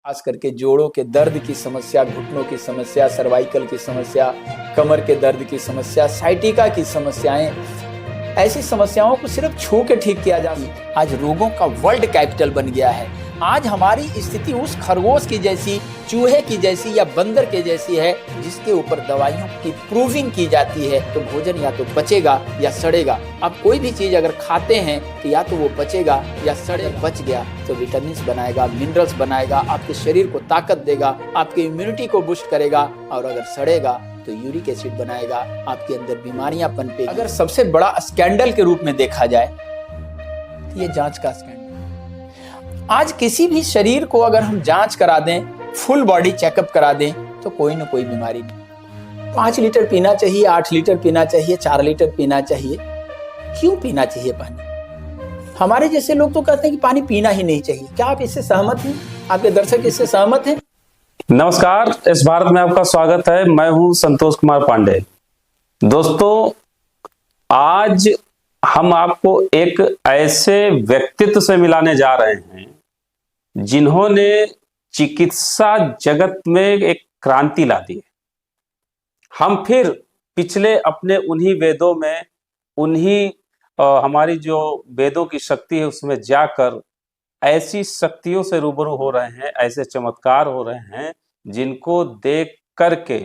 खास करके जोड़ों के दर्द की समस्या, घुटनों की समस्या, सर्वाइकल की समस्या, कमर के दर्द की समस्या, साइटिका की समस्याएं, ऐसी समस्याओं को सिर्फ छू के ठीक किया जा सकता है। आज रोगों का वर्ल्ड कैपिटल बन गया है। आज हमारी स्थिति उस खरगोश की जैसी, चूहे की जैसी या बंदर के जैसी है जिसके ऊपर दवाइयों की प्रूविंग की जाती है। तो भोजन या तो पचेगा या सड़ेगा। अब कोई भी चीज अगर खाते हैं तो या तो वो पचेगा या सड़ेगा। बच गया तो विटामिन बनाएगा, मिनरल्स बनाएगा, आपके शरीर को ताकत देगा, आपकी इम्यूनिटी को बूस्ट करेगा। और अगर सड़ेगा तो यूरिक एसिड बनाएगा, आपके अंदर बीमारियां पनपेगी। अगर सबसे बड़ा स्कैंडल के रूप में देखा जाए तो ये जांच का स्कैंडल। आज किसी भी शरीर को अगर हम जांच करा दें, फुल बॉडी चेकअप करा दें, तो कोई ना कोई बीमारी नहीं। 5 लीटर पीना चाहिए, 8 लीटर पीना चाहिए, 4 लीटर पीना चाहिए। क्यों पीना चाहिए पानी? हमारे जैसे लोग तो कहते हैं कि पानी पीना ही नहीं चाहिए। क्या आप इससे सहमत हैं? आपके दर्शक इससे सहमत हैं? नमस्कार, इस भारत में आपका स्वागत है। मैं हूं संतोष कुमार पांडे। दोस्तों, आज हम आपको एक ऐसे व्यक्तित्व से मिलाने जा रहे हैं जिन्होंने चिकित्सा जगत में एक क्रांति ला दी है। हम फिर पिछले अपने उन्हीं वेदों में, उन्हीं हमारी जो वेदों की शक्ति है उसमें जाकर ऐसी शक्तियों से रूबरू हो रहे हैं, ऐसे चमत्कार हो रहे हैं जिनको देख करके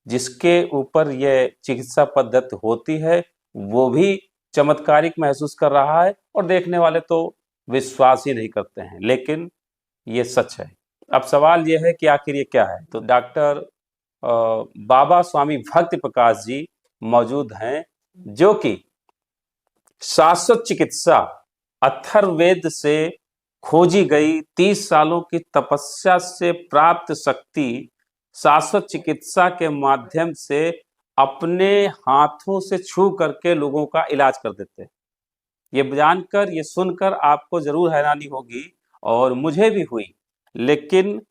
जिसके ऊपर यह चिकित्सा पद्धति होती है वो भी चमत्कारिक महसूस कर रहा है और देखने वाले तो विश्वास ही नहीं करते हैं। लेकिन ये सच है। अब सवाल यह है कि आखिर ये क्या है। तो डॉक्टर बाबा स्वामी भक्ति प्रकाश जी मौजूद हैं, जो कि शाश्वत चिकित्सा अथर्ववेद से खोजी गई 30 सालों की तपस्या से प्राप्त शक्ति शाश्वत चिकित्सा के माध्यम से अपने हाथों से छू करके लोगों का इलाज कर देते हैं। ये जानकर, ये सुनकर आपको जरूर हैरानी होगी और मुझे भी हुई, लेकिन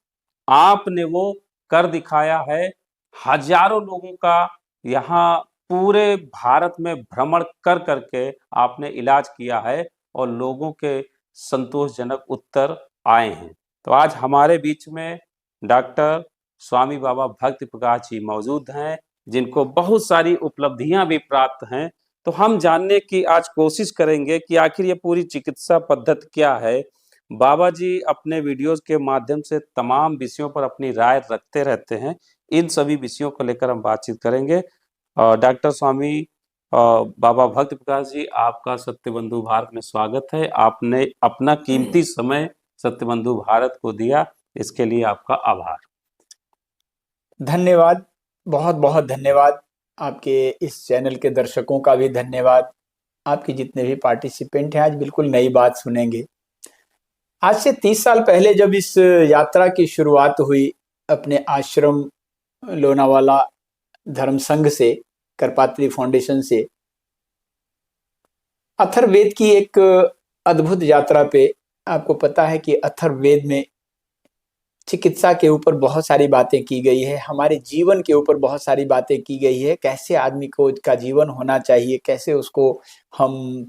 आपने वो कर दिखाया है। हजारों लोगों का यहाँ पूरे भारत में भ्रमण कर करके आपने इलाज किया है और लोगों के संतोषजनक उत्तर आए हैं। तो आज हमारे बीच में डॉक्टर स्वामी बाबा भक्ति प्रकाश जी मौजूद हैं, जिनको बहुत सारी उपलब्धियां भी प्राप्त हैं। तो हम जानने की आज कोशिश करेंगे कि आखिर ये पूरी चिकित्सा पद्धति क्या है। बाबा जी अपने वीडियोस के माध्यम से तमाम विषयों पर अपनी राय रखते रहते हैं। इन सभी विषयों को लेकर हम बातचीत करेंगे। डॉक्टर स्वामी बाबा भक्ति प्रकाश जी, आपका सत्यबंधु भारत में स्वागत है। आपने अपना कीमती समय सत्यबंधु भारत को दिया, इसके लिए आपका आभार। धन्यवाद, बहुत बहुत धन्यवाद। आपके इस चैनल के दर्शकों का भी धन्यवाद। आपके जितने भी पार्टिसिपेंट हैं आज बिल्कुल नई बात सुनेंगे। आज से 30 साल पहले जब इस यात्रा की शुरुआत हुई अपने आश्रम लोनावाला धर्म संघ से, करपात्री फाउंडेशन से, अथर्ववेद की एक अद्भुत यात्रा पे, आपको पता है कि अथर्ववेद में चिकित्सा के ऊपर बहुत सारी बातें की गई है, हमारे जीवन के ऊपर बहुत सारी बातें की गई है, कैसे आदमी को का जीवन होना चाहिए, कैसे उसको हम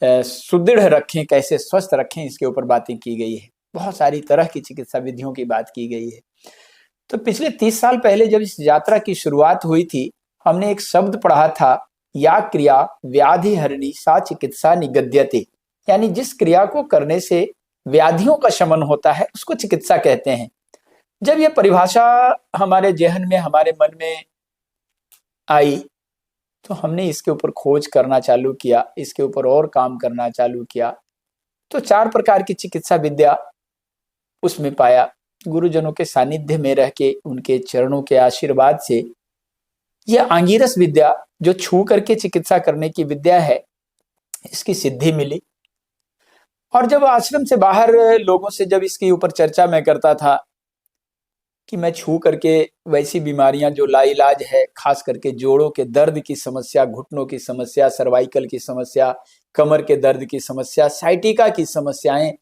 सुदृढ़ रखें, कैसे स्वस्थ रखें, इसके ऊपर बातें की गई है। बहुत सारी तरह की चिकित्सा विधियों की बात की गई है। तो पिछले 30 साल पहले जब इस यात्रा की शुरुआत हुई थी, हमने एक शब्द पढ़ा था, या क्रिया व्याधि हरणी सा चिकित्सा निगद्यते, यानी जिस क्रिया को करने से व्याधियों का शमन होता है उसको चिकित्सा कहते हैं। जब यह परिभाषा हमारे जहन में, हमारे मन में आई, तो हमने इसके ऊपर खोज करना चालू किया, इसके ऊपर और काम करना चालू किया। तो 4 प्रकार की चिकित्सा विद्या उसमें पाया। गुरुजनों के सानिध्य में रह के, उनके चरणों के आशीर्वाद से यह आंगिरस विद्या, जो छू करके चिकित्सा करने की विद्या है, इसकी सिद्धि मिली। और जब आश्रम से बाहर लोगों से जब इसके ऊपर चर्चा मैं करता था कि मैं छू करके वैसी बीमारियां जो लाइलाज है, खास करके जोड़ों के दर्द की समस्या, घुटनों की समस्या, सर्वाइकल की समस्या, कमर के दर्द की समस्या, साइटिका की समस्याएं,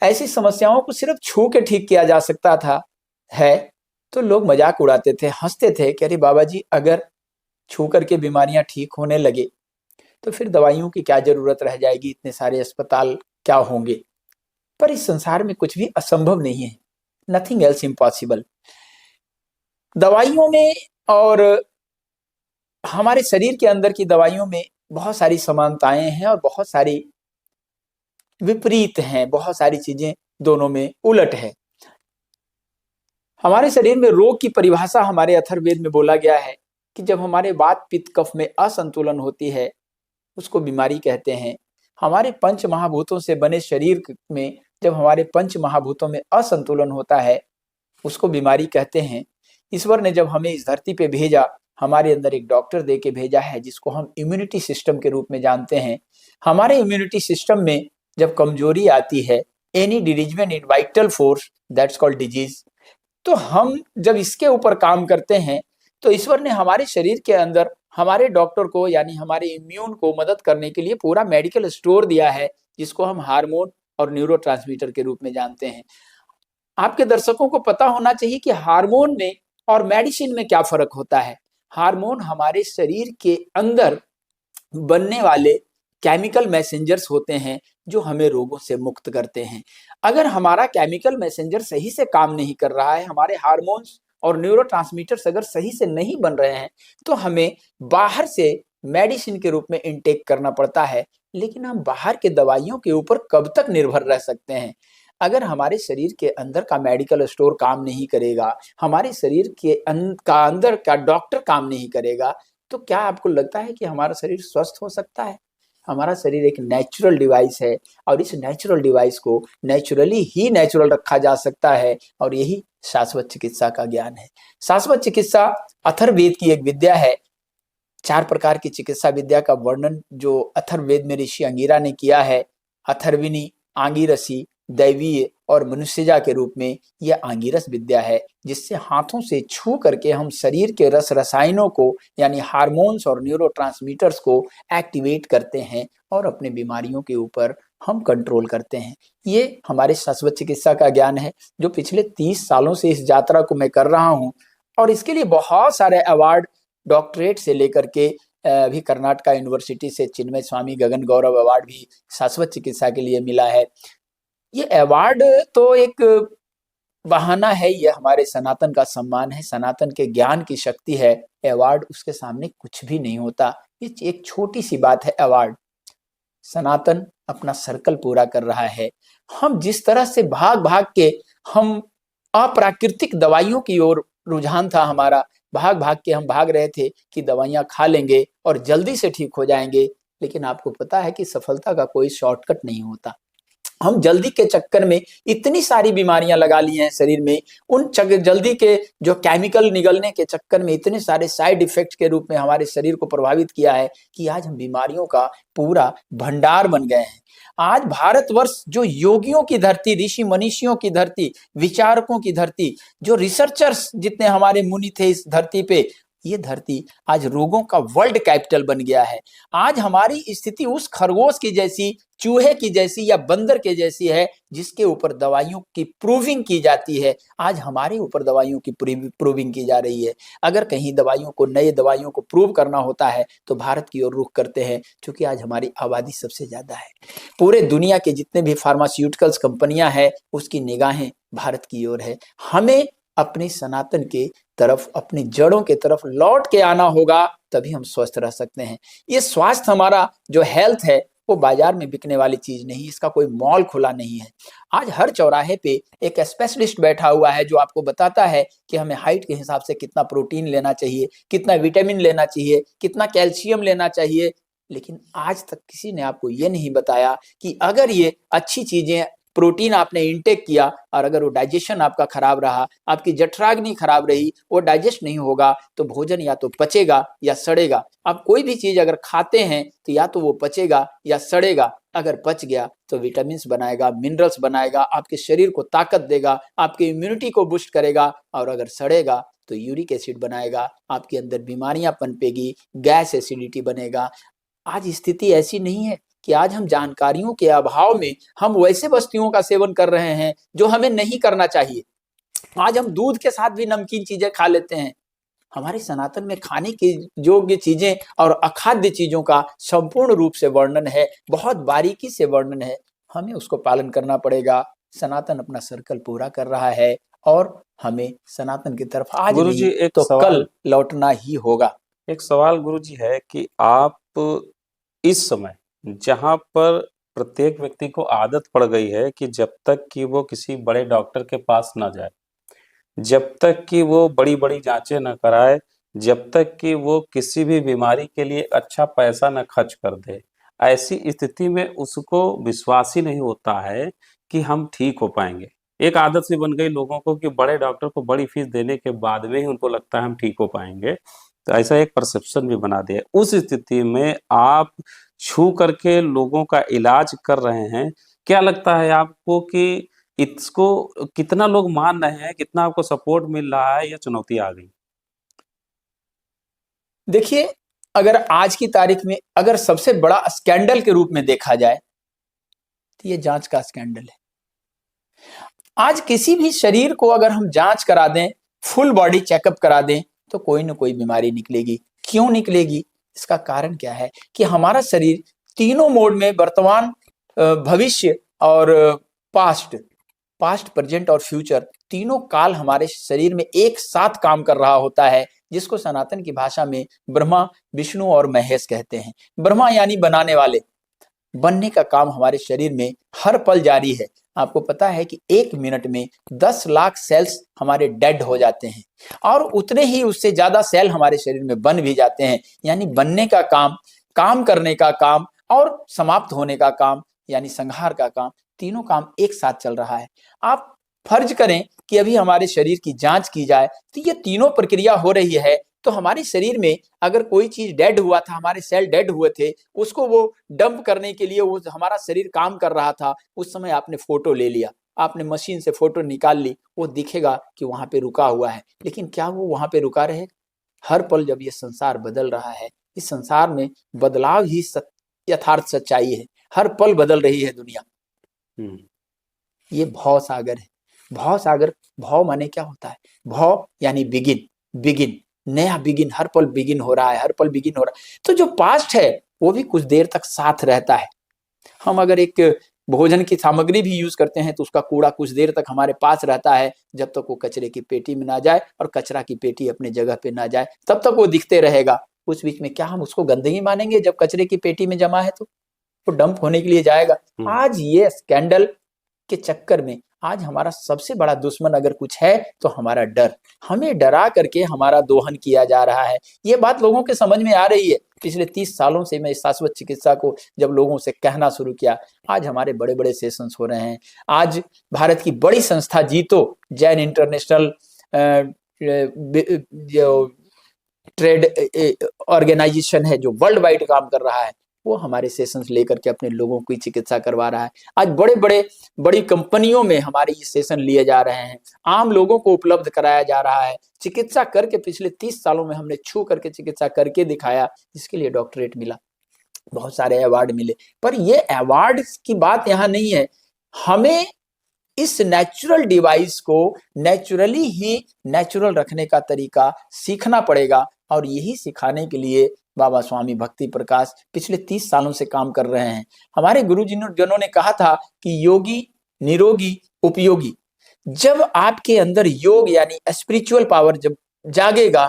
ऐसी समस्याओं को सिर्फ छू के ठीक किया जा सकता था है, तो लोग मजाक उड़ाते थे, हंसते थे कि अरे बाबा जी, अगर छू करके बीमारियां ठीक होने लगे तो फिर दवाइयों की क्या जरूरत रह जाएगी, इतने सारे अस्पताल क्या होंगे। पर इस संसार में कुछ भी असंभव नहीं है। Nothing else impossible. दवाइयों में और हमारे शरीर के अंदर की दवाइयों में बहुत सारी समानताएं हैं और बहुत सारी विपरीत हैं, बहुत सारी चीजें दोनों में उलट है। हमारे शरीर में रोग की परिभाषा हमारे अथर्ववेद में बोला गया है कि जब हमारे वात पित्त कफ में असंतुलन होती है उसको बीमारी कहते हैं। हमारे पंच महाभूतों से बने शरीर में जब हमारे पंच महाभूतों में असंतुलन होता है उसको बीमारी कहते हैं। ईश्वर ने जब हमें इस धरती पे भेजा, हमारे अंदर एक डॉक्टर दे के भेजा है जिसको हम इम्यूनिटी सिस्टम के रूप में जानते हैं। हमारे इम्यूनिटी सिस्टम में जब कमजोरी आती है, any derangement in vital force that's called disease, तो हम जब इसके ऊपर काम करते हैं तो ईश्वर ने हमारे शरीर के अंदर हमारे डॉक्टर को यानी हमारे इम्यून को मदद करने के लिए पूरा मेडिकल स्टोर दिया है जिसको हम हार्मोन और न्यूरोट्रांसमीटर के रूप में जानते हैं। आपके दर्शकों को पता होना चाहिए कि हार्मोन में और मेडिसिन में क्या फर्क होता है। हार्मोन हमारे शरीर के अंदर बनने वाले केमिकल मैसेंजर्स होते हैं जो हमें रोगों से मुक्त करते हैं। अगर हमारा केमिकल मैसेंजर सही से काम नहीं कर रहा है, हमारे हार्मोन्स और न्यूरोट्रांसमीटर्स अगर सही से नहीं बन रहे हैं तो हमें बाहर से मेडिसिन के रूप में इनटेक करना पड़ता है। लेकिन हम बाहर के दवाइयों के ऊपर कब तक निर्भर रह सकते हैं? अगर हमारे शरीर के अंदर का मेडिकल स्टोर काम नहीं करेगा, हमारे शरीर के अंदर का डॉक्टर काम नहीं करेगा, तो क्या आपको लगता है कि हमारा शरीर स्वस्थ हो सकता है? हमारा शरीर एक नेचुरल डिवाइस है और इस नेचुरल डिवाइस को नेचुरली ही नेचुरल रखा जा सकता है और यही शाश्वत चिकित्सा का ज्ञान है। शाश्वत चिकित्सा अथर्ववेद की एक विद्या है। 4 प्रकार की चिकित्सा विद्या का वर्णन जो अथर्ववेद में ऋषि अंगिरा ने किया है, अथर्विनी, आंगिरसी, दैवीय और मनुष्यजा के रूप में यह आंगिरस विद्या है जिससे हाथों से छू करके हम शरीर के रस रसायनों को यानी हार्मोन्स और न्यूरोट्रांसमीटर्स को एक्टिवेट करते हैं और अपने बीमारियों के ऊपर हम कंट्रोल करते हैं। ये हमारे शाश्वत चिकित्सा का ज्ञान है जो पिछले 30 सालों से इस यात्रा को मैं कर रहा हूँ और इसके लिए बहुत सारे अवार्ड, डॉक्टरेट से लेकर के अभी कर्नाटका यूनिवर्सिटी से चिन्मय स्वामी गगन गौरव अवार्ड भी शाश्वत चिकित्सा के लिए मिला है। ये अवार्ड तो एक बहाना है, ये हमारे सनातन का सम्मान है, सनातन के ज्ञान की शक्ति है। अवार्ड उसके सामने कुछ भी नहीं होता। ये एक छोटी सी बात है अवार्ड। सनातन अपना सर्कल पूरा कर रहा है। हम जिस तरह से भाग भाग के हम अप्राकृतिक दवाइयों की ओर रुझान था हमारा, भाग भाग के हम भाग रहे थे कि दवाइयां खा लेंगे और जल्दी से ठीक हो जाएंगे, लेकिन आपको पता है कि सफलता का कोई शॉर्टकट नहीं होता। हम जल्दी के चक्कर में इतनी सारी बीमारियां लगा ली हैं शरीर में, उन जल्दी के जो केमिकल निगलने के चक्कर में इतने सारे साइड इफेक्ट के रूप में हमारे शरीर को प्रभावित किया है कि आज हम बीमारियों का पूरा भंडार बन गए हैं। आज भारतवर्ष जो योगियों की धरती, ऋषि मनीषियों की धरती, विचारकों की धरती, जो रिसर्चर्स जितने हमारे मुनि थे इस धरती पे, ये धरती आज रोगों का वर्ल्ड कैपिटल बन गया है। आज हमारी स्थिति उस खरगोश की जैसी, चूहे की जैसी या बंदर के जैसी है जिसके ऊपर दवाइयों की प्रूविंग की जाती है। आज हमारे ऊपर दवाइयों की प्रूविंग की जा रही है। अगर कहीं दवाइयों को, नए दवाइयों को प्रूव करना होता है तो भारत की ओर रुख करते हैं, क्योंकि आज हमारी आबादी सबसे ज्यादा है। पूरे दुनिया के जितने भी फार्मास्यूटिकल्स कंपनियां हैं उसकी निगाहें भारत की ओर है। हमें अपने सनातन के तरफ, अपनी जड़ों के तरफ लौट के आना होगा, तभी हम स्वस्थ रह सकते हैं। ये स्वास्थ्य हमारा जो हेल्थ है वो बाजार में बिकने वाली चीज नहीं, इसका कोई मॉल खुला नहीं है। आज हर चौराहे पे एक स्पेशलिस्ट बैठा हुआ है जो आपको बताता है कि हमें हाइट के हिसाब से कितना प्रोटीन लेना चाहिए, कितना विटामिन लेना चाहिए, कितना कैल्शियम लेना चाहिए। लेकिन आज तक किसी ने आपको ये नहीं बताया कि अगर ये अच्छी चीजें, प्रोटीन आपने इंटेक किया और अगर वो डाइजेशन आपका खराब रहा, आपकी जठराग्नि खराब रही, वो डाइजेस्ट नहीं होगा, तो भोजन या तो पचेगा या सड़ेगा। आप कोई भी चीज अगर खाते हैं तो या तो वो पचेगा या सड़ेगा। अगर पच गया तो विटामिन बनाएगा, मिनरल्स बनाएगा, आपके शरीर को ताकत देगा, आपकी इम्यूनिटी को बूस्ट करेगा। और अगर सड़ेगा तो यूरिक एसिड बनाएगा, आपके अंदर बीमारियां पनपेगी, गैस एसिडिटी बनेगा। आज स्थिति ऐसी नहीं है कि आज हम जानकारियों के अभाव में हम वैसे वस्तुओं का सेवन कर रहे हैं जो हमें नहीं करना चाहिए। आज हम दूध के साथ भी नमकीन चीजें खा लेते हैं। हमारे सनातन में खाने की योग्य चीजें और अखाद्य चीजों का संपूर्ण रूप से वर्णन है, बहुत बारीकी से वर्णन है। हमें उसको पालन करना पड़ेगा। सनातन अपना सर्कल पूरा कर रहा है और हमें सनातन की तरफ आज गुरुजी नहीं एक तो सवाल कल लौटना ही होगा। एक सवाल गुरुजी है कि आप इस समय जहां पर प्रत्येक व्यक्ति को आदत पड़ गई है कि जब तक कि वो किसी बड़े डॉक्टर के पास ना जाए, जब तक कि वो बड़ी-बड़ी जांचें न कराए, जब तक कि वो किसी भी बीमारी के लिए अच्छा पैसा न खर्च कर दे, ऐसी स्थिति में उसको विश्वास ही नहीं होता है कि हम ठीक हो पाएँगे। एक आदत सी बन गई लोगों को कि बड़े डॉक्टर को बड़ी फीस देने के बाद में ही उनको लगता है हम ठीक हो पाएँगे। तो ऐसा एक परसेप्शन भी बना दिया है। उस स्थिति में आप छू करके लोगों का इलाज कर रहे हैं, क्या लगता है आपको कि इसको कितना लोग मान रहे हैं, कितना आपको सपोर्ट मिल रहा है या चुनौती आ गई? देखिए, अगर आज की तारीख में अगर सबसे बड़ा स्कैंडल के रूप में देखा जाए तो ये जांच का स्कैंडल है। आज किसी भी शरीर को अगर हम जांच करा दें, फुल बॉडी चेकअप करा दें, तो कोई ना कोई बीमारी निकलेगी। क्यों निकलेगी? इसका कारण क्या है कि हमारा शरीर तीनों मोड में वर्तमान, भविष्य और पास्ट, प्रेजेंट और फ्यूचर, तीनों काल हमारे शरीर में एक साथ काम कर रहा होता है, जिसको सनातन की भाषा में ब्रह्मा, विष्णु और महेश कहते हैं। ब्रह्मा यानी बनाने वाले, बनने का काम हमारे शरीर में हर पल जारी है। आपको पता है कि 1 मिनट में 10 लाख सेल्स हमारे डेड हो जाते हैं और उतने ही उससे ज्यादा सेल हमारे शरीर में बन भी जाते हैं। यानी बनने का काम, काम करने का काम और समाप्त होने का काम यानी संहार का काम, तीनों काम एक साथ चल रहा है। आप फर्ज करें कि अभी हमारे शरीर की जांच की जाए तो ये तीनों प्रक्रिया हो रही है। तो हमारे शरीर में अगर कोई चीज डेड हुआ था, हमारे सेल डेड हुए थे, उसको वो डंप करने के लिए वो हमारा शरीर काम कर रहा था, उस समय आपने फोटो ले लिया, आपने मशीन से फोटो निकाल ली, वो दिखेगा कि वहां पे रुका हुआ है। लेकिन क्या वो वहां पे रुका रहे? हर पल जब ये संसार बदल रहा है, इस संसार में बदलाव ही यथार्थ सच्चाई है। हर पल बदल रही है दुनिया। ये भव सागर है। भव सागर, भव माने क्या होता है? भव यानी बिगिन, बिगिन, नया बिगिन, हर पल बिगिन हो रहा है, हर पल बिगिन हो रहा है। तो जो पास्ट है वो भी कुछ देर तक साथ रहता है। हम अगर एक भोजन की सामग्री भी यूज करते हैं तो उसका कूड़ा कुछ देर तक हमारे पास रहता है, जब तक वो कचरे की पेटी में ना जाए और कचरा की पेटी अपने जगह पे ना जाए, तब तक वो दिखते रहेगा। उस बीच में क्या हम उसको गंदगी मानेंगे? जब कचरे की पेटी में जमा है तो वो डंप होने के लिए जाएगा। आज ये स्कैंडल के चक्कर में आज हमारा सबसे बड़ा दुश्मन अगर कुछ है तो हमारा डर। हमें डरा करके हमारा दोहन किया जा रहा है। ये बात लोगों के समझ में आ रही है। पिछले 30 सालों से मैं शाश्वत चिकित्सा को जब लोगों से कहना शुरू किया, आज हमारे बड़े बड़े सेशंस हो रहे हैं। आज भारत की बड़ी संस्था जीतो, जैन इंटरनेशनल जो ट्रेड ऑर्गेनाइजेशन है, जो वर्ल्ड वाइड काम कर रहा है, वो हमारे सेशंस लेकर के अपने लोगों की चिकित्सा करवा रहा है। आज बड़ी कंपनियों में हमारे ये सेशन लिए जा रहे हैं, आम लोगों को उपलब्ध कराया जा रहा है। चिकित्सा करके पिछले 30 सालों में हमने छू करके चिकित्सा करके दिखाया, जिसके लिए डॉक्टरेट मिला, बहुत सारे अवार्ड मिले। पर ये अवार्ड की बात यहाँ नहीं है। हमें इस नेचुरल डिवाइस को नेचुरली ही नेचुरल रखने का तरीका सीखना पड़ेगा और यही सिखाने के लिए बाबा स्वामी भक्ति प्रकाश पिछले 30 सालों से काम कर रहे हैं। हमारे गुरुजनों ने कहा था कि योगी निरोगी उपयोगी। जब आपके अंदर योग यानी स्पिरिचुअल पावर जब जागेगा,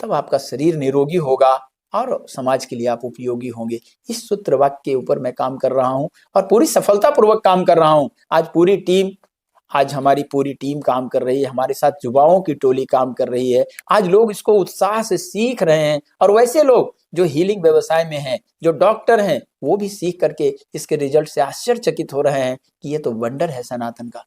तब आपका शरीर निरोगी होगा और समाज के लिए आप उपयोगी होंगे। इस सूत्र वाक्य के ऊपर मैं काम कर रहा हूं और पूरी सफलतापूर्वक काम कर रहा हूं। आज हमारी पूरी टीम काम कर रही है, हमारे साथ युवाओं की टोली काम कर रही है। आज लोग इसको उत्साह से सीख रहे हैं और वैसे लोग जो हीलिंग व्यवसाय में हैं, जो डॉक्टर हैं, वो भी सीख करके इसके रिजल्ट से आश्चर्यचकित हो रहे हैं कि ये तो वंडर है सनातन का।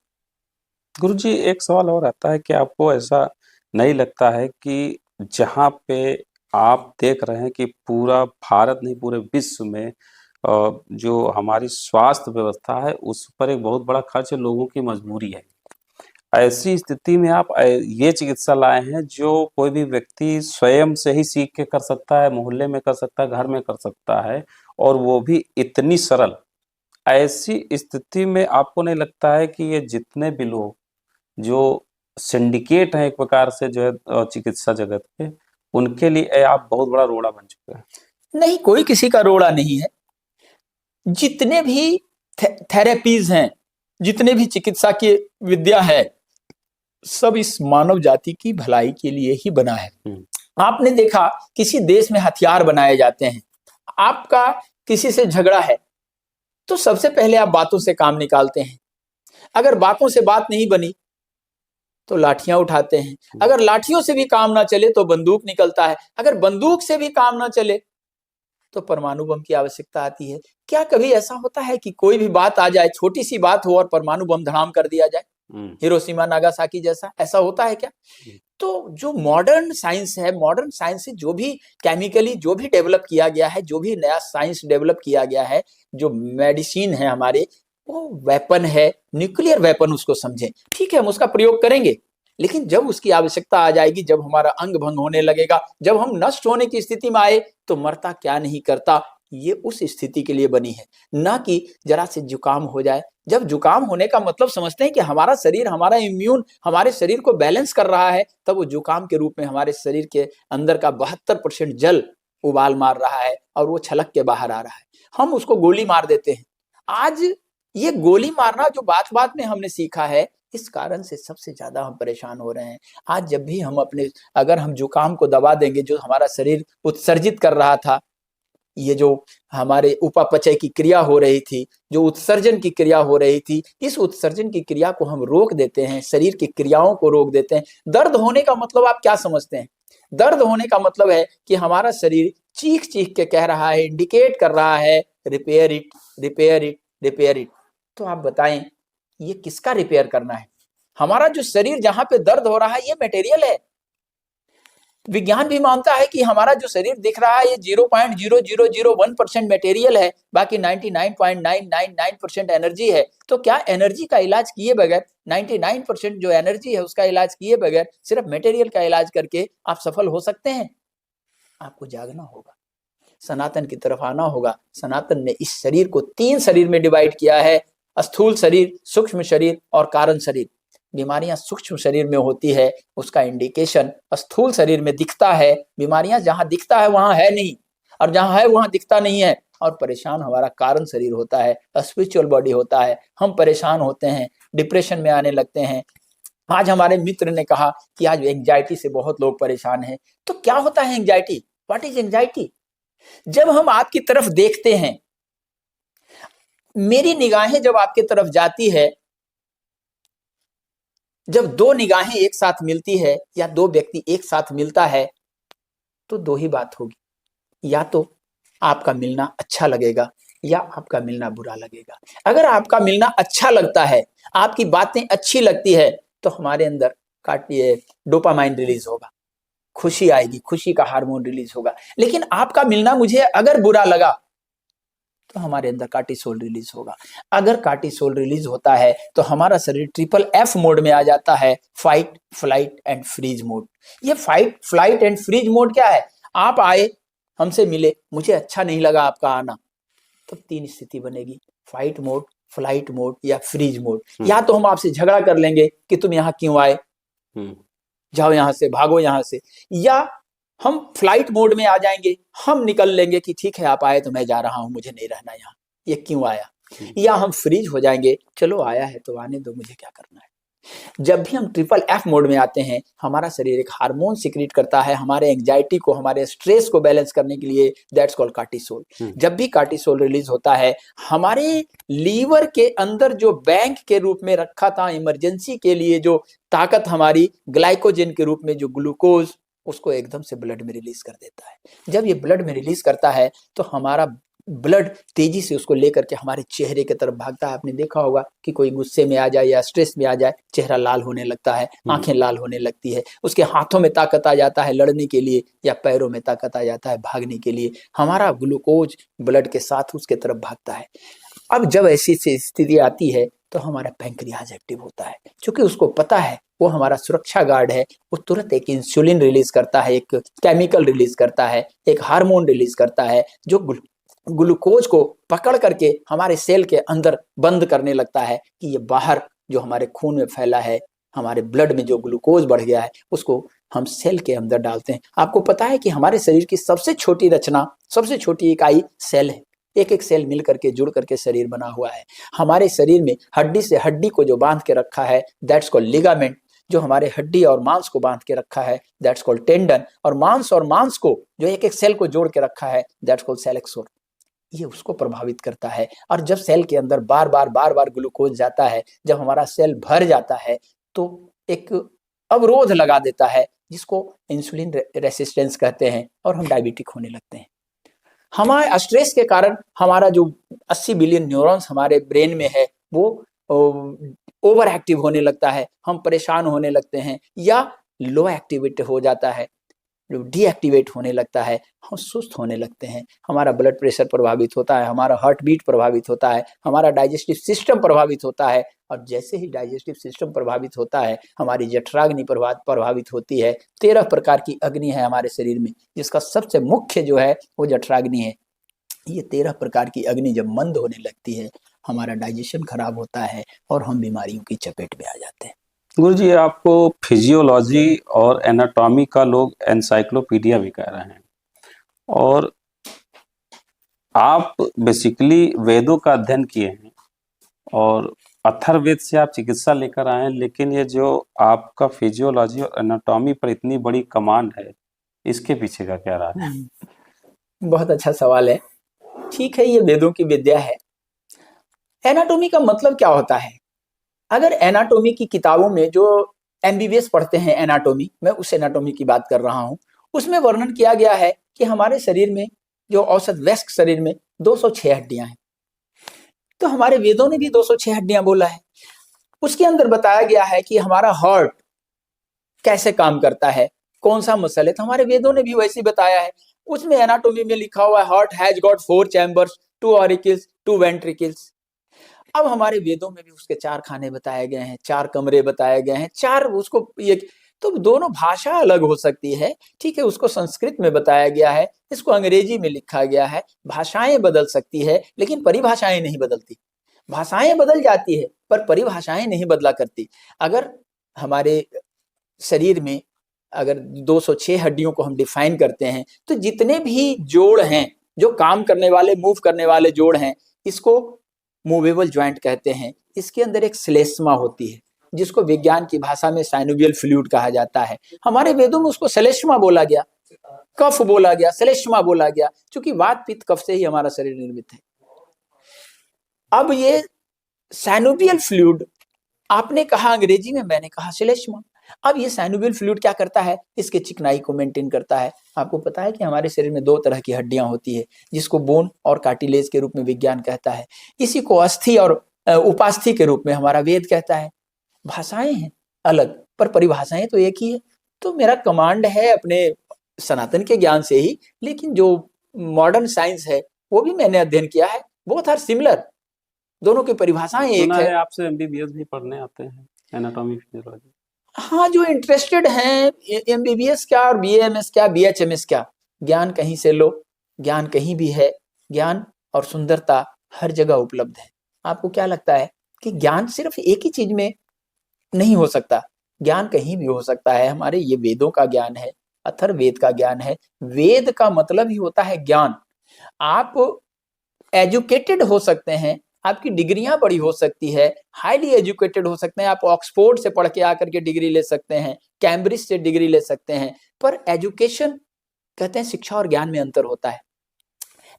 गुरुजी एक सवाल और आता है कि आपको ऐसा नहीं लगता है कि जहाँ पे आप देख रहे हैं कि पूरा भारत नहीं पूरे विश्व में जो हमारी स्वास्थ्य व्यवस्था है उस पर एक बहुत बड़ा खर्च लोगों की मजबूरी है। ऐसी स्थिति में आप ये चिकित्सा लाए हैं जो कोई भी व्यक्ति स्वयं से ही सीख के कर सकता है, मोहल्ले में कर सकता है, घर में कर सकता है और वो भी इतनी सरल। ऐसी स्थिति में आपको नहीं लगता है कि ये जितने भी लोग जो सिंडिकेट हैं एक प्रकार से जो है चिकित्सा जगत के, उनके लिए आप बहुत बड़ा रोड़ा बन चुके हैं? नहीं, कोई किसी का रोड़ा नहीं है। जितने भी थेरेपीज हैं, जितने भी चिकित्सा की विद्या है, सब इस मानव जाति की भलाई के लिए ही बना है। हम्म, आपने देखा किसी देश में हथियार बनाए जाते हैं, आपका किसी से झगड़ा है तो सबसे पहले आप बातों से काम निकालते हैं। अगर बातों से बात नहीं बनी तो लाठियां उठाते हैं। अगर लाठियों से भी काम ना चले तो बंदूक निकलता है। अगर बंदूक से भी काम ना चले तो परमाणु बम की आवश्यकता आती है। क्या कभी ऐसा होता है कि कोई भी बात आ जाए, छोटी सी बात हो और परमाणु बम धड़ाम कर दिया जाए, हिरोशिमा नागासाकी जैसा? ऐसा होता है क्या? तो जो मॉडर्न साइंस है, मॉडर्न साइंस से जो भी केमिकली जो भी डेवलप किया गया है, जो भी नया साइंस डेवलप किया गया है, जो मेडिसिन है हमारे, वो वेपन है, न्यूक्लियर वेपन उसको समझें। ठीक है, हम उसका प्रयोग करेंगे, लेकिन जब उसकी आवश्यकता आ जाएगी, जब हमारा अंग भंग होने लगेगा, जब हम नष्ट होने की स्थिति में आए तो मरता क्या नहीं करता, ये उस स्थिति के लिए बनी है, ना कि जरा से जुकाम हो जाए। जब जुकाम होने का मतलब समझते हैं कि हमारा शरीर, हमारा इम्यून हमारे शरीर को बैलेंस कर रहा है, तब वो जुकाम के रूप में हमारे शरीर के अंदर का 72% जल उबाल मार रहा है और वो छलक के बाहर आ रहा है। हम उसको गोली मार देते हैं। आज ये गोली मारना जो बात बात में हमने सीखा है, इस कारण से सबसे ज्यादा हम परेशान हो रहे हैं। आज जब भी हम अगर हम जुकाम को दबा देंगे, जो हमारा शरीर उत्सर्जित कर रहा था, ये जो हमारे उपापचय की क्रिया हो रही थी, जो उत्सर्जन की क्रिया हो रही थी, इस उत्सर्जन की क्रिया को हम रोक देते हैं, शरीर की क्रियाओं को रोक देते हैं। दर्द होने का मतलब आप क्या समझते हैं? दर्द होने का मतलब है कि हमारा शरीर चीख चीख के कह रहा है, इंडिकेट कर रहा है, repair it, repair it, repair it. तो आप बताएं, ये किसका रिपेयर करना है? हमारा जो शरीर जहां पे दर्द हो रहा है, ये मटेरियल है। विज्ञान भी मानता है कि हमारा जो शरीर दिख रहा है, ये 0.0001% मटेरियल है, बाकी 99.999% एनर्जी है। तो क्या एनर्जी का इलाज किए बगैर, 99% जो एनर्जी है उसका इलाज किए बगैर, सिर्फ मटेरियल का इलाज करके आप सफल हो सकते हैं? आपको जागना होगा, सनातन की तरफ आना होगा। सनातन ने इस शरीर को 3 शरीर में डिवाइड किया है, स्थूल शरीर, सूक्ष्म शरीर और कारण शरीर। बीमारियां सूक्ष्म शरीर में होती है, उसका इंडिकेशन स्थूल शरीर में दिखता है। बीमारियां जहां दिखता है वहां है नहीं, और जहां है वहां दिखता नहीं है। और परेशान हमारा कारण शरीर होता है, स्पिरिचुअल बॉडी होता है। हम परेशान होते हैं, डिप्रेशन में आने लगते हैं। आज हमारे मित्र ने कहा कि आज एंजाइटी से बहुत लोग परेशान हैं। तो क्या होता है एंजाइटी? What is anxiety? जब हम आपकी तरफ देखते हैं, मेरी निगाहें जब आपकी तरफ जाती है, जब 2 निगाहें एक साथ मिलती है या 2 व्यक्ति एक साथ मिलता है, तो 2 ही बात होगी, या तो आपका मिलना अच्छा लगेगा या आपका मिलना बुरा लगेगा। अगर आपका मिलना अच्छा लगता है, आपकी बातें अच्छी लगती है, तो हमारे अंदर डोपामाइन रिलीज होगा, खुशी आएगी, खुशी का हार्मोन रिलीज होगा। लेकिन आपका मिलना मुझे अगर बुरा लगा तो हमारे अंदर कार्टिसोल रिलीज होगा। अगर कार्टिसोल रिलीज होता है तो हमारा शरीर FFF मोड में आ जाता है, fight, flight and freeze mode. ये fight, flight and freeze mode क्या है? आप आए, हमसे मिले, मुझे अच्छा नहीं लगा आपका आना, तो 3 स्थिति बनेगी, फाइट मोड, फ्लाइट मोड या फ्रीज मोड। या तो हम आपसे झगड़ा कर लेंगे कि तुम यहाँ क्यों आए, जाओ यहां से, भागो यहां से, या हम फ्लाइट मोड में आ जाएंगे, हम निकल लेंगे कि ठीक है आप आए तो मैं जा रहा हूं, मुझे नहीं रहना यहाँ, ये क्यों आया। या हम फ्रीज हो जाएंगे, चलो आया है तो आने दो, मुझे क्या करना है। जब भी हम FFF मोड में आते हैं, हमारा शरीर एक हार्मोन सिक्रीट करता है हमारे एंजाइटी को, हमारे स्ट्रेस को बैलेंस करने के लिए, दैट्स कॉल्ड कार्टिसोल। जब भी कार्टिसोल रिलीज होता है, हमारे लीवर के अंदर जो बैंक के रूप में रखा था इमरजेंसी के लिए, जो ताकत हमारी ग्लाइकोजन के रूप में, जो ग्लूकोज, उसको एकदम से ब्लड में रिलीज कर देता है। जब ये ब्लड में रिलीज करता है तो हमारा ब्लड तेजी से उसको लेकर के हमारे चेहरे की तरफ भागता है। आपने देखा होगा कि कोई गुस्से में आ जाए या स्ट्रेस में आ जाए, चेहरा लाल होने लगता है, आंखें लाल होने लगती है, उसके हाथों में ताकत आ जाता है लड़ने के लिए, या पैरों में ताकत आ जाता है भागने के लिए। हमारा ग्लूकोज ब्लड के साथ उसके तरफ भागता है। अब जब ऐसी स्थिति आती है तो हमारा पैंक्रियाज एक्टिव होता है, क्योंकि उसको पता है वो हमारा सुरक्षा गार्ड है। वो तुरंत एक इंसुलिन रिलीज करता है, एक केमिकल रिलीज करता है, एक हार्मोन रिलीज करता है, जो ग्लूकोज को पकड़ करके हमारे सेल के अंदर बंद करने लगता है कि ये बाहर जो हमारे खून में फैला है, हमारे ब्लड में जो ग्लूकोज बढ़ गया है, उसको हम सेल के अंदर डालते हैं। आपको पता है कि हमारे शरीर की सबसे छोटी रचना, सबसे छोटी इकाई सेल है। एक एक सेल मिल करके, जुड़ करके शरीर बना हुआ है। हमारे शरीर में हड्डी से हड्डी को जो बांध के रखा है, दैट्स कॉल्ड लिगामेंट। जो हमारे हड्डी और मांस को बांध के रखा है, दैट्स कॉल्ड टेंडन, और मांस को जो एक एक सेल को जोड़ के रखा है, दैट्स कॉल्ड सेल एक्सोन। ये उसको प्रभावित करता है। और जब सेल के अंदर बार बार ग्लूकोज जाता है, जब हमारा सेल भर जाता है तो एक अवरोध लगा देता है जिसको इंसुलिन रेसिस्टेंस कहते हैं, और हम डायबिटिक होने लगते हैं। हमारे स्ट्रेस के कारण हमारा जो 80 बिलियन न्यूरॉन्स हमारे ब्रेन में है वो ओवर एक्टिव होने लगता है, हम परेशान होने लगते हैं, या लो एक्टिवेट हो जाता है, डीएक्टिवेट होने लगता है, हम सुस्त होने लगते हैं, हमारा ब्लड प्रेशर प्रभावित होता है, हमारा हार्ट बीट प्रभावित होता है, हमारा डाइजेस्टिव सिस्टम प्रभावित होता है। और जैसे ही डाइजेस्टिव सिस्टम प्रभावित होता है, हमारी जठराग्नि प्रभावित होती है। 13 प्रकार की अग्नि है हमारे शरीर में, जिसका सबसे मुख्य जो है वो जठराग्नि है। ये 13 प्रकार की अग्नि जब मंद होने लगती है, हमारा डाइजेशन खराब होता है और हम बीमारियों की चपेट में आ जाते हैं। गुरुजी, आपको फिजियोलॉजी और एनाटॉमी का लोग एनसाइक्लोपीडिया भी कह रहे हैं, और आप बेसिकली वेदों का अध्ययन किए हैं और अथर्ववेद से आप चिकित्सा लेकर आए हैं, लेकिन ये जो आपका फिजियोलॉजी और एनाटॉमी पर इतनी बड़ी कमांड है, इसके पीछे का क्या राज है? बहुत अच्छा सवाल है। ठीक है, ये वेदों की विद्या है। एनाटॉमी का मतलब क्या होता है? अगर एनाटॉमी की किताबों में जो एमबीबीएस पढ़ते हैं एनाटॉमी, मैं उस एनाटॉमी की बात कर रहा हूं, उसमें वर्णन किया गया है कि हमारे शरीर में जो औसत वयस्क शरीर में 206 हड्डियां हैं। तो हमारे वेदों ने भी 206 हड्डियां बोला है। उसके अंदर बताया गया है कि हमारा हार्ट कैसे काम करता है, कौन सा मसल है, तो हमारे वेदों ने भी वैसे बताया है। उसमें एनाटॉमी में लिखा हुआ है heart has got 4 chambers, 2 auricles, 2 ventricles. अब हमारे वेदों में भी उसके 4 खाने बताए गए हैं, 4 कमरे बताए गए हैं, 4 उसको ये, तो दोनों भाषा अलग हो सकती है। ठीक है, उसको संस्कृत में बताया गया है, इसको अंग्रेजी में लिखा गया है। भाषाएं बदल सकती है लेकिन परिभाषाएं नहीं बदलती। भाषाएं बदल जाती है पर परिभाषाएं नहीं बदला करती। अगर हमारे शरीर में अगर 206 हड्डियों को हम डिफाइन करते हैं, तो जितने भी जोड़ हैं, जो काम करने वाले, मूव करने वाले जोड़ हैं, इसको मूवेबल ज्वाइंट कहते हैं। इसके अंदर एक श्लेष्मा होती है जिसको विज्ञान की भाषा में साइनोवियल फ्लूइड कहा जाता है। हमारे वेदों में उसको श्लेष्मा बोला गया, कफ बोला गया, श्लेष्मा बोला गया, क्योंकि वात पित्त कफ से ही हमारा शरीर निर्मित है। अब ये साइनोवियल फ्लूइड आपने कहा अंग्रेजी में, मैंने कहा श्लेष्मा। अब ये साइनोवियल फ्लूइड क्या करता है? इसके चिकनाई को मेंटेन करता है। आपको पता है कि हमारे शरीर में 2 तरह की हड्डियां होती है, जिसको बोन और कार्टिलेज के रूप में विज्ञान कहता है। इसी को अस्थि और उपास्थि के रूप में हमारा वेद कहता है। भाषाएं हैं अलग पर परिभाषाएं तो एक ही है। तो मेरा कमांड है अपने सनातन के ज्ञान से ही, लेकिन जो मॉडर्न साइंस है वो भी मैंने अध्ययन किया है। बोथ आर सिमिलर, दोनों की परिभाषाएं एक सुना है। है आपसे एमबीबीएस भी पढ़ने आते हैं, एनाटॉमी फिजियोलॉजी। हाँ, जो इंटरेस्टेड हैं, एमबीबीएस क्या और बीएमएस क्या, बीएचएमएस क्या, ज्ञान कहीं से लो, ज्ञान कहीं भी है। ज्ञान और सुंदरता हर जगह उपलब्ध है। आपको क्या लगता है कि ज्ञान सिर्फ एक ही चीज में नहीं हो सकता? ज्ञान कहीं भी हो सकता है। हमारे ये वेदों का ज्ञान है, अथर्ववेद का ज्ञान है। वेद का मतलब ही होता है ज्ञान। आप एजुकेटेड हो सकते हैं, आपकी डिग्रियां बड़ी हो सकती है, हाईली एजुकेटेड हो सकते हैं, आप ऑक्सफोर्ड से पढ़ के आकर के डिग्री ले सकते हैं, कैम्ब्रिज से डिग्री ले सकते हैं, पर एजुकेशन, कहते हैं शिक्षा और ज्ञान में अंतर होता है।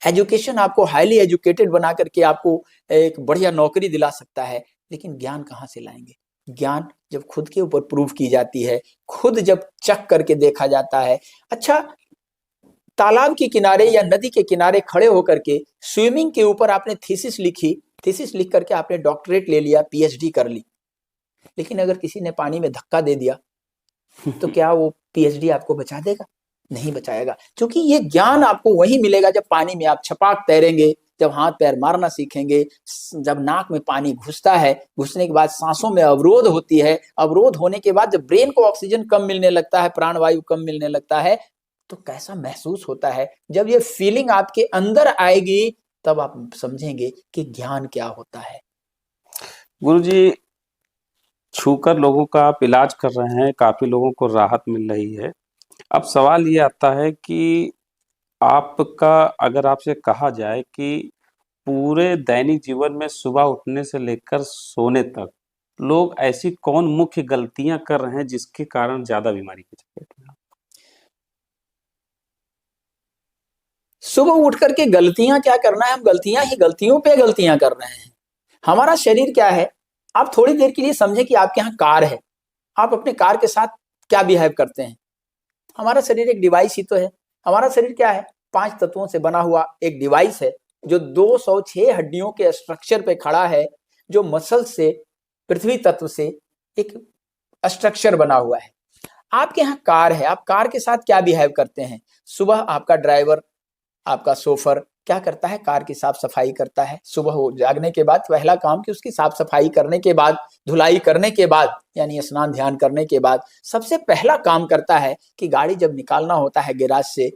एजुकेशन आपको हाईली एजुकेटेड बना करके आपको एक बढ़िया नौकरी दिला सकता है, लेकिन ज्ञान कहाँ से लाएंगे? ज्ञान जब खुद के ऊपर प्रूव की जाती है, खुद जब चक करके देखा जाता है। अच्छा, तालाब के किनारे या नदी के किनारे खड़े होकर के स्विमिंग के ऊपर आपने थीसिस लिखी, थीसिस लिख करके आपने डॉक्टरेट ले लिया, पीएचडी कर ली, लेकिन अगर किसी ने पानी में धक्का दे दिया तो क्या वो पीएचडी आपको बचा देगा? नहीं बचाएगा, क्योंकि ये ज्ञान आपको वही मिलेगा जब पानी में आप छपाक तैरेंगे, जब हाथ पैर मारना सीखेंगे, जब नाक में पानी घुसता है, घुसने के बाद सांसों में अवरोध होती है, अवरोध होने के बाद जब ब्रेन को ऑक्सीजन कम मिलने लगता है, प्राणवायु कम मिलने लगता है, तो कैसा महसूस होता है। जब ये फीलिंग आपके अंदर आएगी तब आप समझेंगे कि ज्ञान क्या होता है। गुरुजी, छूकर लोगों का आप इलाज कर रहे हैं, काफी लोगों को राहत मिल रही है। अब सवाल ये आता है कि आपका, अगर आपसे कहा जाए कि पूरे दैनिक जीवन में सुबह उठने से लेकर सोने तक लोग ऐसी कौन मुख्य गलतियां कर रहे हैं जिसके कारण ज्यादा बीमारी की चपेट में? सुबह उठ करके गलतियां क्या करना है, हम गलतियां ही गलतियों पे गलतियां कर रहे हैं। हमारा शरीर क्या है, आप थोड़ी देर के लिए समझे कि आपके यहाँ कार है, आप अपने कार के साथ क्या बिहेव करते हैं। हमारा शरीर एक डिवाइस ही तो है। हमारा शरीर क्या है, 5 तत्वों से बना हुआ एक डिवाइस है जो 206 हड्डियों के स्ट्रक्चर पे खड़ा है, जो मसल से, पृथ्वी तत्व से एक स्ट्रक्चर बना हुआ है। आपके यहाँ कार है, आप कार के साथ क्या बिहेव करते हैं। सुबह आपका ड्राइवर, आपका सोफर क्या करता है, कार की साफ सफाई करता है। सुबह हो जागने के बाद पहला काम कि उसकी साफ सफाई करने के बाद, धुलाई करने के बाद, यानी स्नान ध्यान करने के बाद सबसे पहला काम करता है कि गाड़ी जब निकालना होता है गैराज से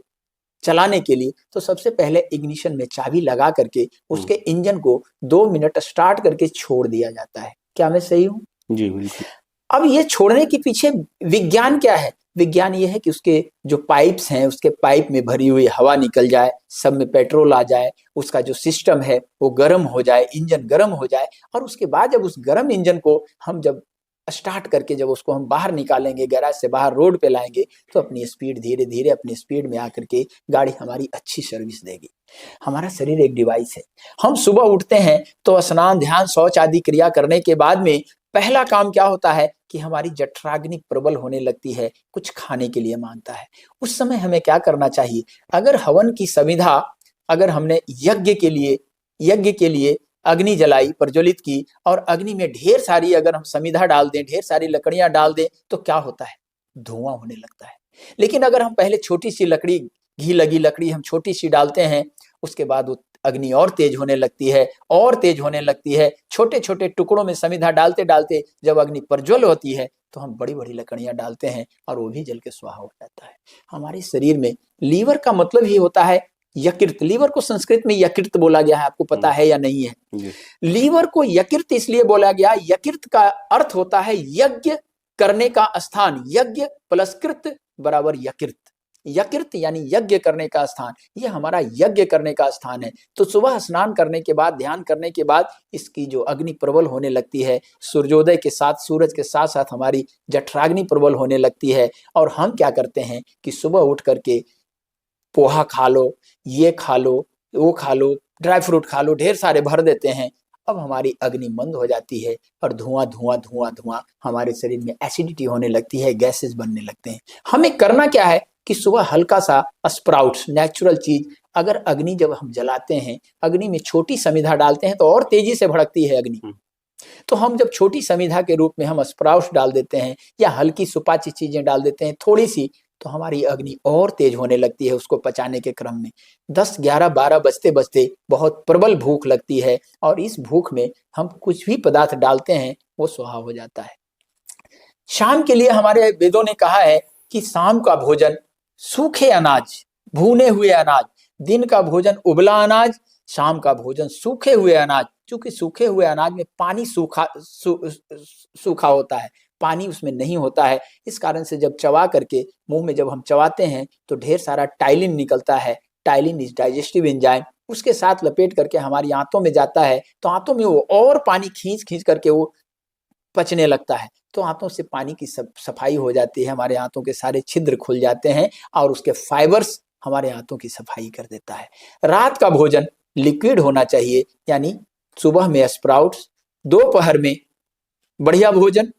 चलाने के लिए, तो सबसे पहले इग्निशन में चाबी लगा करके उसके इंजन को 2 मिनट स्टार्ट करके छोड़ दिया जाता है। क्या मैं सही हूँ? जी बिल्कुल। अब ये छोड़ने के पीछे विज्ञान क्या है? विज्ञान ये है कि उसके जो पाइप्स हैं, उसके पाइप में भरी हुई हवा निकल जाए, सब में पेट्रोल आ जाए, उसका जो सिस्टम है वो गर्म हो जाए, इंजन गर्म हो जाए, और उसके बाद जब उस गर्म इंजन को हम जब स्टार्ट करके जब उसको हम बाहर निकालेंगे, गैराज से बाहर रोड पे लाएंगे, तो अपनी स्पीड धीरे धीरे अपनी स्पीड में आकर के गाड़ी हमारी अच्छी सर्विस देगी। हमारा शरीर एक डिवाइस है। हम सुबह उठते हैं तो स्नान ध्यान शौच आदि क्रिया करने के बाद में पहला काम क्या होता है कि हमारी जठराग्नि प्रबल होने लगती है, कुछ खाने के लिए मांगता है। उस समय हमें क्या करना चाहिए, अगर हवन की समिधा, अगर हमने यज्ञ के लिए अग्नि जलाई, प्रज्वलित की, और अग्नि में ढेर सारी अगर हम समिधा डाल दें, ढेर सारी लकड़ियां डाल दें, तो क्या होता है, धुआं होने लगता है। लेकिन अगर हम पहले छोटी सी लकड़ी, घी लगी लकड़ी हम छोटी सी डालते हैं, उसके बाद अग्नि और तेज होने लगती है, और तेज होने लगती है। छोटे छोटे टुकड़ों में समिधा डालते डालते जब अग्नि प्रज्वल होती है, तो हम बड़ी बड़ी लकड़ियां डालते हैं और वो भी जल के स्वाहा हो जाता है। हमारे शरीर में लीवर का मतलब ही होता है यकृत। लीवर को संस्कृत में यकृत बोला गया है, आपको पता है या नहीं है? लीवर को यकृत इसलिए बोला गया, यकृत का अर्थ होता है यज्ञ करने का स्थान। यज्ञ प्लस कृत बराबर यकृत। यकृत यानी यज्ञ करने का स्थान, ये हमारा यज्ञ करने का स्थान है। तो सुबह स्नान करने के बाद, ध्यान करने के बाद इसकी जो अग्नि प्रबल होने लगती है, सूर्योदय के साथ, सूरज के साथ साथ हमारी जठराग्नि प्रबल होने लगती है। और हम क्या करते हैं कि सुबह उठ करके पोहा खा लो, ये खा लो, वो खा लो, ड्राई फ्रूट खा लो, ढेर सारे भर देते हैं। अब हमारी अग्नि मंद हो जाती है और धुआं धुआं धुआं धुआं हमारे शरीर में एसिडिटी होने लगती है, गैसेस बनने लगते हैं। हमें करना क्या है कि सुबह हल्का सा स्प्राउट्स, नेचुरल चीज, अगर अग्नि जब हम जलाते हैं, अग्नि में छोटी समिधा डालते हैं तो और तेजी से भड़कती है अग्नि। तो हम जब छोटी समिधा के रूप में हम स्प्राउट्स डाल देते हैं या हल्की सुपाच्य चीजें डाल देते हैं थोड़ी सी, तो हमारी अग्नि और तेज होने लगती है। उसको पचाने के क्रम में 10, 11, 12 बजते बजते बहुत प्रबल भूख लगती है, और इस भूख में हम कुछ भी पदार्थ डालते हैं वो स्वाहा हो जाता है। शाम के लिए हमारे वेदों ने कहा है कि शाम का भोजन सूखे अनाज, भुने हुए अनाज, दिन का भोजन उबला अनाज, शाम का भोजन सूखे हुए अनाज। क्योंकि सूखे हुए अनाज में पानी सूखा होता है, पानी उसमें नहीं होता है। इस कारण से जब चबा करके मुंह में जब हम चबाते हैं तो ढेर सारा टाइलिन निकलता है। टाइलिन इज डाइजेस्टिव एंजाइम, उसके साथ लपेट करके हमारी आंतों में जाता है, तो आंतों में वो और पानी खींच खींच करके वो पचने लगता है। तो आंतों से पानी की सफाई हो जाती है, हमारे आंतों के सारे छिद्र खुल जाते हैं और उसके फाइबर्स हमारे आंतों की सफाई कर देता है। रात का भोजन लिक्विड होना चाहिए, यानी सुबह में स्प्राउट्स, दोपहर में बढ़िया भोजन,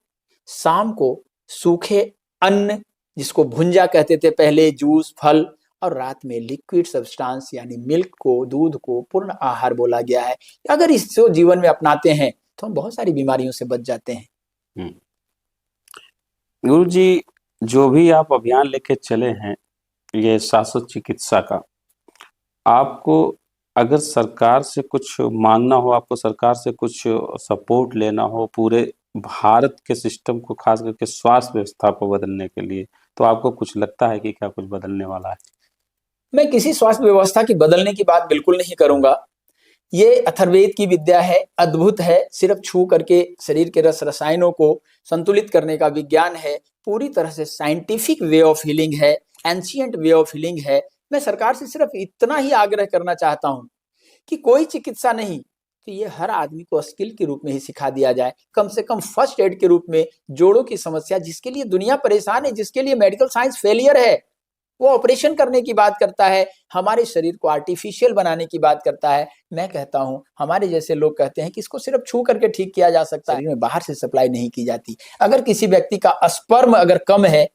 शाम को सूखे अन्न जिसको भुंजा कहते थे पहले, जूस, फल, और रात में लिक्विड सब्सटेंस यानी मिल्क को, दूध को पूर्ण आहार बोला गया है। अगर इसको जीवन में अपनाते हैं तो हम बहुत सारी बीमारियों से बच जाते हैं। गुरु जी, जो भी आप अभियान लेके चले हैं ये शाश्वत चिकित्सा का, आपको अगर सरकार से कुछ मांगना हो, आपको सरकार से कुछ सपोर्ट लेना हो पूरे भारत के सिस्टम को, खास करके स्वास्थ्य व्यवस्था को बदलने के लिए, तो आपको कुछ लगता है कि क्या कुछ बदलने वाला है? मैं किसी स्वास्थ्य व्यवस्था की बदलने की बात बिल्कुल नहीं करूंगा। ये अथर्ववेद की विद्या है, अद्भुत है। सिर्फ छू करके शरीर के रस रसायनों को संतुलित करने का विज्ञान है, पूरी तरह से साइंटिफिक वे ऑफ हीलिंग है, एंशिएंट वे ऑफ हीलिंग है। मैं सरकार से सिर्फ इतना ही आग्रह करना चाहता हूं कि कोई चिकित्सा नहीं, तो ये हर आदमी को स्किल के रूप में ही सिखा दिया जाए, कम से कम फर्स्ट एड के रूप में। जोड़ों की समस्या जिसके लिए दुनिया परेशान है, जिसके लिए मेडिकल साइंस फेलियर है, वो ऑपरेशन करने की बात करता है, हमारे शरीर को आर्टिफिशियल बनाने की बात करता है। मैं कहता हूं, हमारे जैसे लोग कहते हैं कि इसको सिर्फ छू करके ठीक किया जा सकता है, शरीर में बाहर से सप्लाई नहीं की जाती। अगर किसी व्यक्ति का स्पर्म अगर कम है,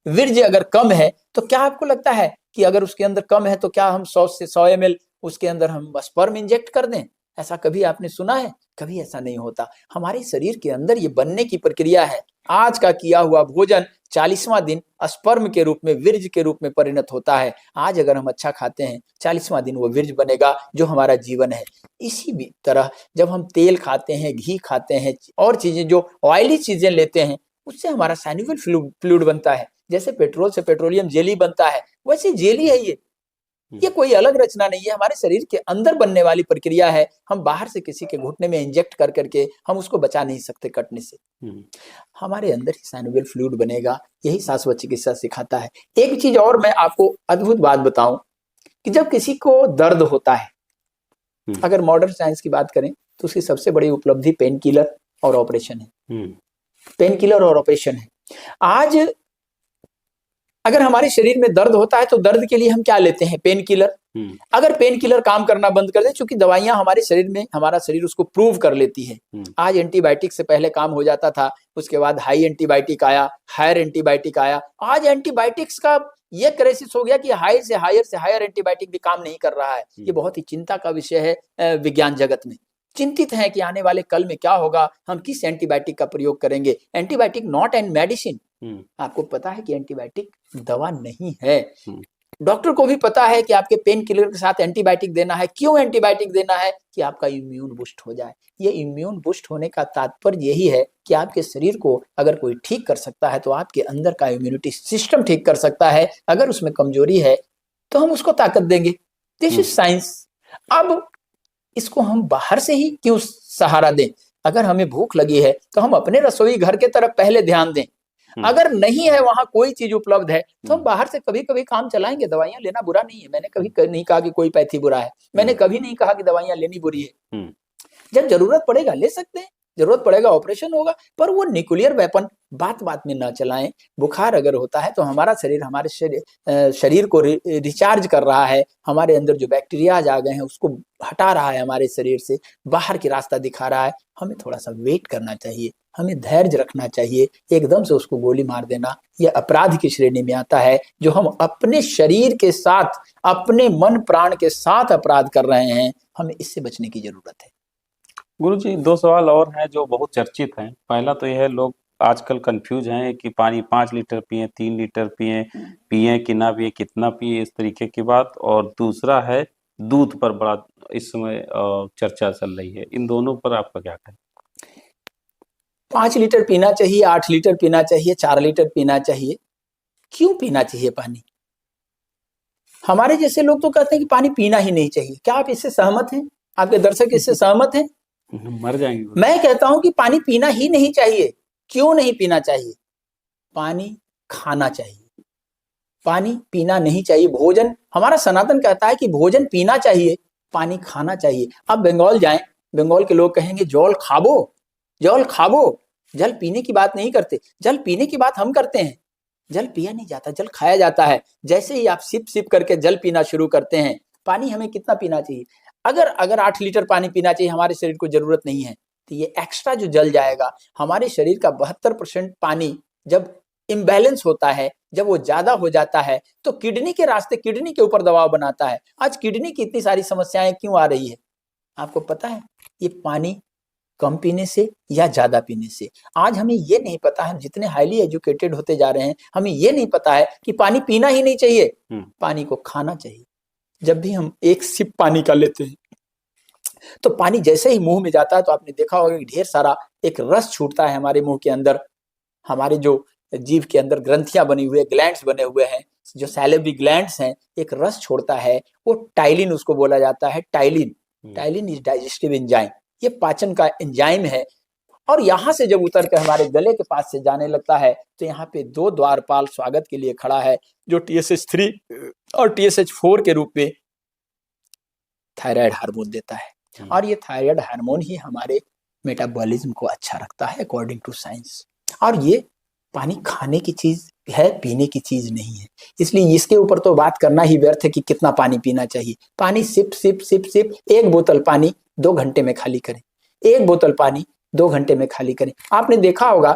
वीर्य अगर कम है, तो क्या आपको लगता है कि अगर उसके अंदर कम है तो क्या हम 100 से 100 ml उसके अंदर हम स्पर्म इंजेक्ट कर दें? ऐसा कभी आपने सुना है? कभी ऐसा नहीं होता। हमारे शरीर के अंदर ये बनने की प्रक्रिया है। आज का किया हुआ भोजन 40वां दिन स्पर्म के रूप में, वीर्य के रूप में परिणत होता है। आज अगर हम अच्छा खाते हैं, 40वां दिन वो वीर्य बनेगा जो हमारा जीवन है। इसी भी तरह जब हम तेल खाते हैं, घी खाते हैं और चीजें जो ऑयली चीजें लेते हैं, उससे हमारा सैल्युबल फ्लूइड बनता है। जैसे पेट्रोल से पेट्रोलियम जेली बनता है, वैसे जेली है ये कोई अलग रचना नहीं है, हमारे शरीर के अंदर बनने वाली प्रक्रिया है। हम बाहर से किसी के घुटने में इंजेक्ट कर करके हम उसको बचा नहीं सकते कटने से। हमारे अंदर ही सैल्युबल फ्लूइड बनेगा, यही शाश्वत चिकित्सा सिखाता है। एक चीज और मैं आपको अद्भुत बात बताऊं कि जब किसी को दर्द होता है, अगर मॉडर्न साइंस की बात करें तो उसकी सबसे बड़ी उपलब्धि पेन किलर और ऑपरेशन है। पेन किलर और ऑपरेशन है। आज अगर हमारे शरीर में दर्द होता है तो दर्द के लिए हम क्या लेते हैं? Pain killer. अगर पेन किलर काम करना बंद कर दे, क्योंकि दवाइयां हमारे शरीर में, हमारा शरीर उसको प्रूव कर लेती है। आज एंटीबायोटिक से पहले काम हो जाता था, उसके बाद हाई एंटीबायोटिक आया, हायर एंटीबायोटिक आया। आज एंटीबायोटिक्स का ये क्राइसिस हो गया कि हाई से हायर एंटीबायोटिक भी काम नहीं कर रहा है। ये बहुत ही चिंता का विषय है। विज्ञान जगत में चिंतित है कि आने वाले कल में क्या होगा, हम किस एंटीबायोटिक का प्रयोग करेंगे। Antibiotic not an medicine. आपको पता है कि एंटीबायोटिक दवा नहीं है। डॉक्टर को भी पता है कि आपके पेन किलर के साथ एंटीबायोटिक देना है। क्यों एंटीबायोटिक देना है? कि आपका इम्यून बूस्ट हो जाए। ये इम्यून बूस्ट होने का तात्पर्य यही है कि आपके शरीर को अगर कोई ठीक कर सकता है तो आपके अंदर का इम्यूनिटी सिस्टम ठीक कर सकता है। अगर उसमें कमजोरी है तो हम उसको ताकत देंगे। This is science. अब इसको हम बाहर से ही क्यों सहारा दें? अगर हमें भूख लगी है तो हम अपने रसोई घर के तरफ पहले ध्यान दें। अगर नहीं है वहां कोई चीज उपलब्ध है तो हम बाहर से कभी कभी काम चलाएंगे। दवाइयां लेना बुरा नहीं है। मैंने कभी नहीं कहा कि कोई पैथी बुरा है। मैंने कभी नहीं कहा कि दवाइयां लेनी बुरी है। जब जरूरत पड़ेगा ले सकते हैं, जरूरत पड़ेगा ऑपरेशन होगा, पर वो न्यूक्लियर वेपन बात बात में ना चलाएं। बुखार अगर होता है तो हमारा शरीर हमारे शरीर को रिचार्ज कर रहा है। हमारे अंदर जो बैक्टीरियाज आ गए हैं उसको हटा रहा है, हमारे शरीर से बाहर की रास्ता दिखा रहा है। हमें थोड़ा सा वेट करना चाहिए, हमें धैर्य रखना चाहिए। एकदम से उसको गोली मार देना यह अपराध की श्रेणी में आता है, जो हम अपने शरीर के साथ, अपने मन प्राण के साथ अपराध कर रहे हैं। हमें इससे बचने की जरूरत है। गुरुजी, 2 सवाल और हैं जो बहुत चर्चित हैं। पहला तो यह है, लोग आजकल कंफ्यूज हैं कि पानी 5 लीटर पिए, 3 लीटर पिए कि ना पिए, कितना पिए, इस तरीके की बात। और दूसरा है दूध पर बड़ा इस समय चर्चा चल रही है। इन दोनों पर आपका क्या कहना? 5 लीटर पीना चाहिए, 8 लीटर पीना चाहिए, 4 लीटर पीना चाहिए। क्यों पीना चाहिए पानी? हमारे जैसे लोग तो कहते हैं कि पानी पीना ही नहीं चाहिए। क्या आप इससे सहमत हैं? आपके दर्शक इससे सहमत हैं? मर जाएंगे। मैं कहता हूं कि पानी पीना ही नहीं चाहिए। क्यों नहीं पीना चाहिए? पानी खाना चाहिए, पानी पीना नहीं चाहिए। भोजन, हमारा सनातन कहता है कि भोजन पीना चाहिए, पानी खाना चाहिए। आप बंगाल जाएं, बंगाल के लोग कहेंगे जल खाबो, जल खाबो। जल पीने की बात नहीं करते, जल पीने की बात हम करते हैं। जल पिया नहीं जाता, जल खाया जाता है। जैसे ही आप सिप सिप करके जल पीना शुरू करते हैं। पानी हमें कितना पीना चाहिए? अगर 8 लीटर पानी पीना चाहिए, हमारे शरीर को जरूरत नहीं है, तो ये एक्स्ट्रा जो जल जाएगा, हमारे शरीर का 72% पानी जब इम्बैलेंस होता है, जब वो ज्यादा हो जाता है, तो किडनी के रास्ते, किडनी के ऊपर दबाव बनाता है। आज किडनी की इतनी सारी समस्याएं क्यों आ रही है? आपको पता है? ये पानी कम पीने से या ज्यादा पीने से। आज हमें ये नहीं पता है, जितने हाईली एजुकेटेड होते जा रहे हैं, हमें ये नहीं पता है कि पानी पीना ही नहीं चाहिए, पानी को खाना चाहिए। जब भी हम एक सिप पानी का लेते हैं तो पानी जैसे ही मुंह में जाता है तो आपने देखा होगा कि ढेर सारा एक रस छूटता है हमारे मुंह के अंदर। हमारे जो जीभ के अंदर ग्रंथियां बनी हुई है, ग्लैंड्स बने हुए हैं, जो सैलिवरी ग्लैंड्स हैं, एक रस छोड़ता है, वो टाइलिन उसको बोला जाता है। Ptyalin, ptyalin is digestive enzyme. ये पाचन का एंजाइम है। और यहाँ से जब उतर कर हमारे गले के पास से जाने लगता है तो यहाँ पे 2 द्वारपाल स्वागत के लिए खड़ा है, जो TSH3 और TSH4 के रूप में थायराइड हार्मोन देता है। और ये थायराइड हार्मोन ही हमारे मेटाबॉलिज्म को अच्छा रखता है अकॉर्डिंग टू साइंस। और ये पानी खाने की चीज है, पीने की चीज नहीं है। इसलिए इसके ऊपर तो बात करना ही व्यर्थ है कि कितना पानी पीना चाहिए। पानी सिप सिप सिप सिप, 1 बोतल पानी 2 घंटे में खाली करें, 1 बोतल पानी 2 घंटे में खाली करें। आपने देखा होगा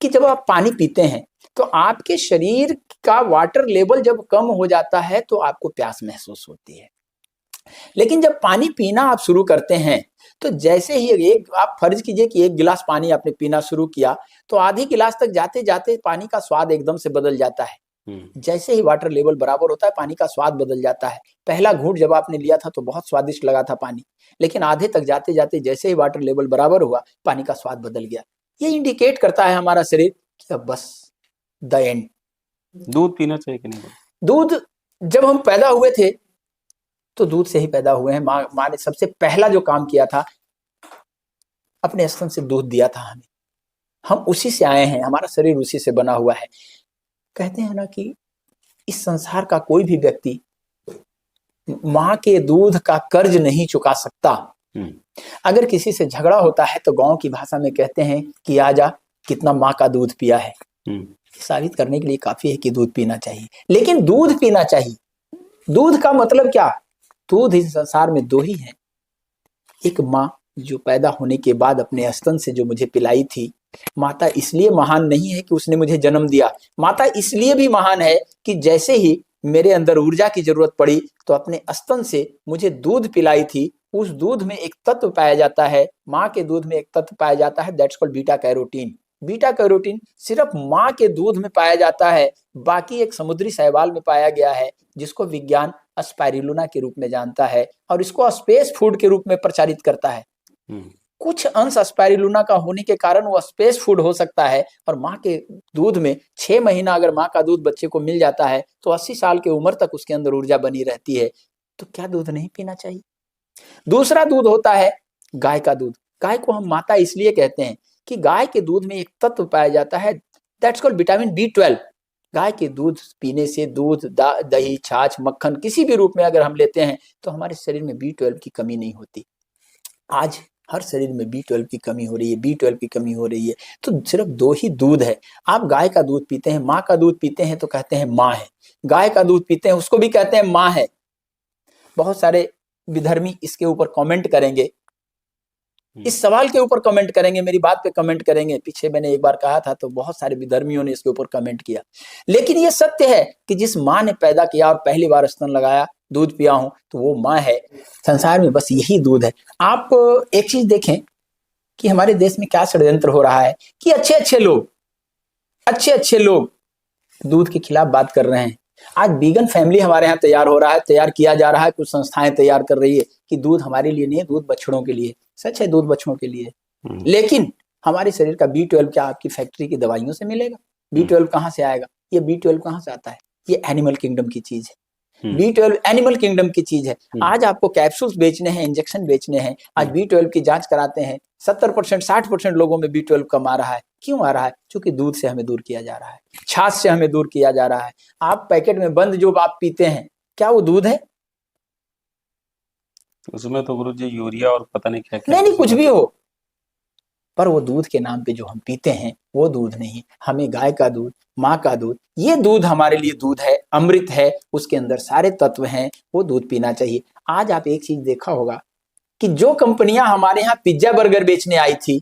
कि जब आप पानी पीते हैं तो आपके शरीर का वाटर लेवल जब कम हो जाता है तो आपको प्यास महसूस होती है। लेकिन जब पानी पीना आप शुरू करते हैं तो जैसे ही एक आप फर्ज कीजिए कि 1 गिलास पानी आपने पीना शुरू किया तो आधी गिलास तक जाते जाते पानी का स्वाद एकदम से बदल जाता है। जैसे ही वाटर लेवल बराबर होता है पानी का स्वाद बदल जाता है। पहला घूंट जब आपने लिया था तो बहुत स्वादिष्ट लगा था पानी, लेकिन आधे तक जाते जाते जैसे ही वाटर लेवल बराबर हुआ पानी का स्वाद बदल गया। ये इंडिकेट करता है हमारा शरीर कि अब बस द एंड। दूध पीना चाहिए कि नहीं? दूध जब हम पैदा हुए थे तो दूध से ही पैदा हुए हैं। माँ ने सबसे पहला जो काम किया था अपने स्तन से दूध दिया था हमें, हम उसी से आए हैं, हमारा शरीर उसी से बना हुआ है। कहते हैं ना कि इस संसार का कोई भी व्यक्ति माँ के दूध का कर्ज नहीं चुका सकता। अगर किसी से झगड़ा होता है तो गांव की भाषा में कहते हैं कि आजा कितना माँ का दूध पिया है। साबित करने के लिए काफी है कि दूध पीना चाहिए, लेकिन दूध पीना चाहिए। दूध का मतलब क्या? दूध इस संसार में 2 ही है। एक माँ जो पैदा होने के बाद अपने स्तन से जो मुझे पिलाई थी। माता इसलिए महान नहीं है कि उसने मुझे जन्म दिया, माता इसलिए भी महान है कि जैसे ही मेरे अंदर ऊर्जा की जरूरत पड़ी तो अपने स्तन से मुझे दूध पिलाई थी। उस दूध में एक तत्व पाया जाता है, माँ के दूध में एक तत्व पाया जाता है, that's called beta carotene. Beta carotene सिर्फ माँ के दूध में पाया जाता है, बाकी एक समुद्री शैवाल में पाया गया है जिसको विज्ञान स्पाइरुलिना के रूप में जानता है और इसको स्पेस फूड के रूप में प्रचारित करता है। कुछ अंश स्पाइरुलिना का होने के कारण वो स्पेस फूड हो सकता है। और माँ के दूध में 6 महीना अगर माँ का दूध बच्चे को मिल जाता है तो 80 साल की उम्र तक उसके अंदर ऊर्जा बनी रहती है। तो क्या दूध नहीं पीना चाहिए? दूसरा दूध होता है गाय का दूध। गाय को हम माता इसलिए कहते हैं कि गाय के दूध में एक तत्व पाया जाता है, दैट्स कॉल्ड विटामिन B12। गाय के दूध पीने से दूध, दही, छाछ, मक्खन किसी भी रूप में अगर हम लेते हैं तो हमारे शरीर में B12 की कमी नहीं होती। आज हर शरीर में B12 की कमी हो रही है, B12 की कमी हो रही है। तो सिर्फ 2 ही दूध है। आप गाय का दूध पीते हैं, माँ का दूध पीते हैं तो कहते हैं माँ है, गाय का दूध पीते हैं उसको भी कहते हैं माँ है। बहुत सारे विधर्मी इसके ऊपर कमेंट करेंगे, इस सवाल के ऊपर कमेंट करेंगे, मेरी बात पे कमेंट करेंगे। पीछे मैंने एक बार कहा था तो बहुत सारे विधर्मियों ने इसके ऊपर कमेंट किया, लेकिन ये सत्य है कि जिस माँ ने पैदा किया और पहली बार स्तन लगाया, दूध पिया हूं तो वो माँ है। संसार में बस यही दूध है। आप एक चीज देखें कि हमारे देश में क्या षड्यंत्र हो रहा है कि अच्छे अच्छे लोग दूध के खिलाफ बात कर रहे हैं। आज वीगन फैमिली हमारे यहाँ तैयार किया जा रहा है, कुछ संस्थाएं तैयार कर रही है कि दूध हमारे लिए नहीं है, दूध बछड़ों के लिए। सच है, दूध बछड़ों के लिए, लेकिन हमारे शरीर का B12 क्या आपकी फैक्ट्री की दवाइयों से मिलेगा? B12 कहाँ से आएगा? ये B12 कहाँ से आता है? ये एनिमल किंगडम की चीज है। B12 एनिमल किंगडम की चीज है। आज आपको कैप्सूल्स बेचने हैं, इंजेक्शन बेचने हैं। आज B12 की जांच कराते हैं, 70% 60% लोगों में B12 कम आ रहा है। क्यों आ रहा है? क्योंकि दूध से हमें दूर किया जा रहा है, छाछ से हमें दूर किया जा रहा है। आप पैकेट में बंद जो आप पीते हैं, क्या वो दूध है? उसमें तो गुरुजी यूरिया और पता नहीं क्या क्या नहीं, कुछ भी हो, पर वो दूध के नाम पे जो हम पीते हैं वो दूध नहीं। हमें गाय का दूध, माँ का दूध, ये दूध हमारे लिए दूध है, अमृत है, उसके अंदर सारे तत्व हैं, वो दूध पीना चाहिए। आज आप एक चीज देखा होगा कि जो कंपनियां हमारे यहाँ पिज्जा बर्गर बेचने आई थी,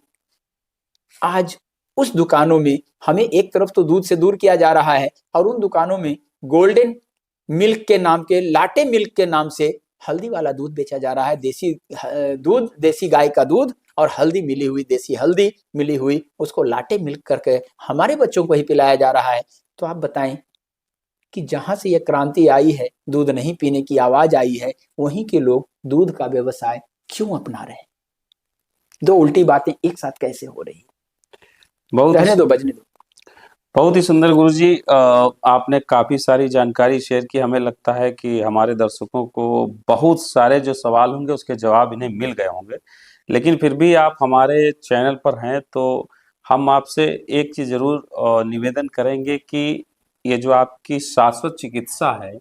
आज उस दुकानों में हमें एक तरफ तो दूध से दूर किया जा रहा है और उन दुकानों में गोल्डन मिल्क के नाम के, लाटे मिल्क के नाम से हल्दी वाला दूध बेचा जा रहा है। देसी दूध, देसी गाय का दूध और हल्दी मिली हुई, देसी हल्दी मिली हुई, उसको लाटे मिल्क करके हमारे बच्चों को ही पिलाया जा रहा है। तो आप बताएं कि जहां से यह क्रांति आई है, दूध नहीं पीने की आवाज आई है, वहीं के लोग दूध का व्यवसाय क्यों अपना रहे हैं? 2 उल्टी बातें एक साथ कैसे हो रही है? रहने दो, बजने दो। बहुत ही सुंदर गुरुजी, आपने काफी सारी जानकारी शेयर की। हमें लगता है कि हमारे दर्शकों को बहुत सारे जो सवाल होंगे उसके जवाब इन्हें मिल गए होंगे, लेकिन फिर भी आप हमारे चैनल पर हैं तो हम आपसे एक चीज जरूर निवेदन करेंगे कि ये जो आपकी शाश्वत चिकित्सा है,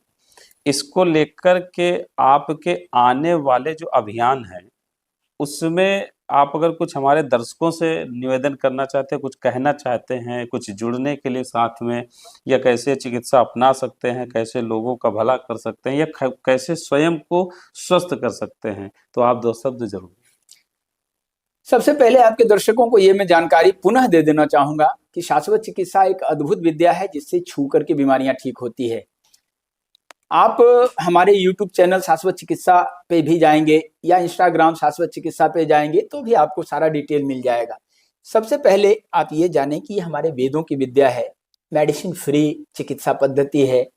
इसको लेकर के आपके आने वाले जो अभियान है उसमें आप अगर कुछ हमारे दर्शकों से निवेदन करना चाहते हैं, कुछ कहना चाहते हैं, कुछ जुड़ने के लिए साथ में, या कैसे चिकित्सा अपना सकते हैं, कैसे लोगों का भला कर सकते हैं, या कैसे स्वयं को स्वस्थ कर सकते हैं, तो आप 2 शब्द जरूर। सबसे पहले आपके दर्शकों को ये मैं जानकारी पुनः दे देना चाहूंगा कि शाश्वत चिकित्सा एक अद्भुत विद्या है जिससे छू करके बीमारियां ठीक होती है। आप हमारे YouTube चैनल शाश्वत चिकित्सा पे भी जाएंगे या इंस्टाग्राम शाश्वत चिकित्सा पे जाएंगे तो भी आपको सारा डिटेल मिल जाएगा। सबसे पहले आप ये जानें कि ये हमारे वेदों की विद्या है, मेडिसिन फ्री चिकित्सा पद्धति है